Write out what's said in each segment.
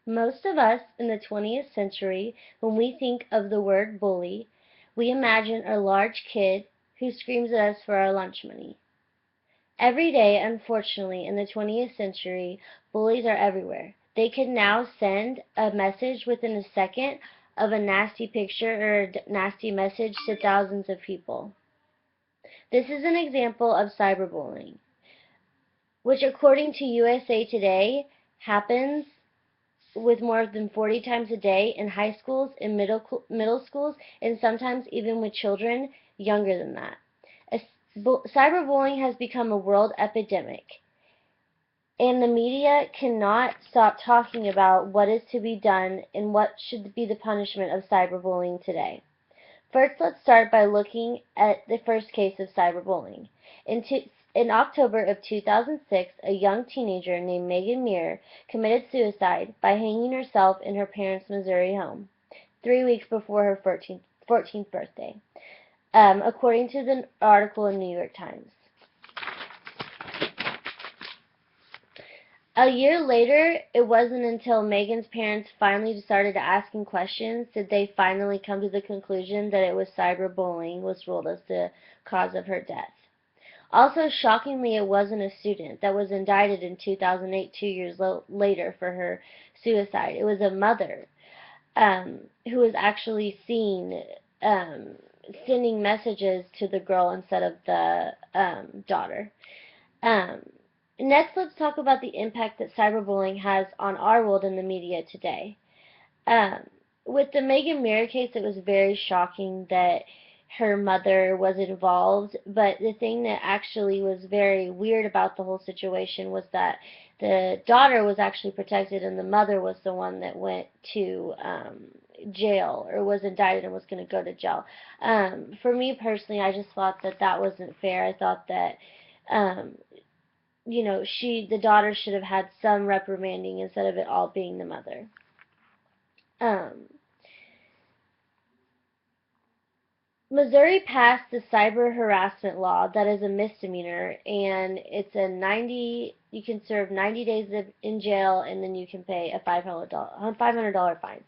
Most of us in the 20th century, when we think of the word bully, we imagine a large kid who screams at us for our lunch money. Every day, unfortunately, in the 20th century, bullies are everywhere. They can now send a message within a second of a nasty picture or a nasty message to thousands of people. This is an example of cyberbullying, which according to USA Today happens with more than 40 times a day in high schools, in middle schools, and sometimes even with children younger than that. Cyberbullying has become a world epidemic, and the media cannot stop talking about what is to be done and what should be the punishment of cyberbullying today. First, let's start by looking at the first case of cyberbullying. In October of 2006, a young teenager named Megan Muir committed suicide by hanging herself in her parents' Missouri home 3 weeks before her 14th birthday, according to the article in the New York Times. A year later, it wasn't until Megan's parents finally started asking questions did they finally come to the conclusion that it was cyberbullying was ruled as the cause of her death. Also, shockingly, it wasn't a student that was indicted in 2008, 2 years later, for her suicide. It was a mother who was actually seen sending messages to the girl instead of the daughter. Um, Next, let's talk about the impact that cyberbullying has on our world and the media today. Um, with the Megan Muir case, it was very shocking that her mother was involved, but the thing that actually was very weird about the whole situation was that the daughter was actually protected and the mother was the one that went to jail or was indicted and was going to go to jail. For me personally, I just thought that that wasn't fair. I thought that um, the daughter should have had some reprimanding instead of it all being the mother. Um, Missouri passed the cyber harassment law that is a misdemeanor, and it's you can serve 90 days in jail, and then you can pay a $500 fine.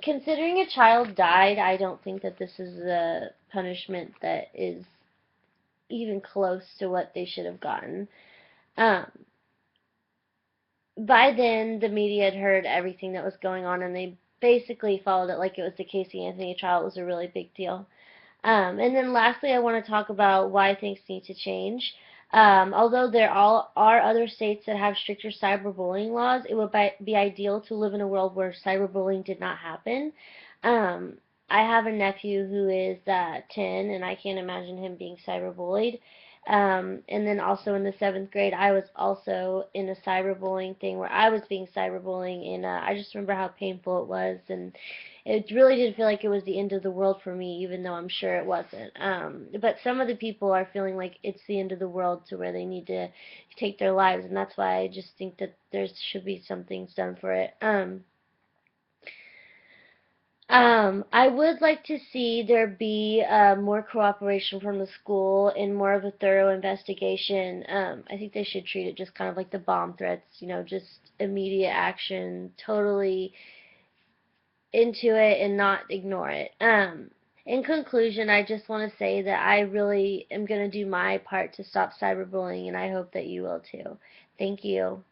Considering a child died, I don't think that this is a punishment that is even close to what they should have gotten. Um, by then the media had heard everything that was going on and they basically followed it like it was the Casey Anthony trial. It was a really big deal. And then lastly, I want to talk about why things need to change. Although there are other states that have stricter cyberbullying laws, it would be ideal to live in a world where cyberbullying did not happen. Um, I have a nephew who is 10, and I can't imagine him being cyberbullied. And then also in the 7th grade, I was also in a cyberbullying thing where I was being cyberbullying, and I just remember how painful it was, and it really did feel like it was the end of the world for me, even though I'm sure it wasn't. But some of the people are feeling like it's the end of the world to where they need to take their lives, and that's why I just think that there should be some things done for it. I would like to see there be more cooperation from the school and more of a thorough investigation. I think they should treat it just kind of like the bomb threats, just immediate action, totally into it and not ignore it. In conclusion, I just want to say that I really am going to do my part to stop cyberbullying, and I hope that you will too. Thank you.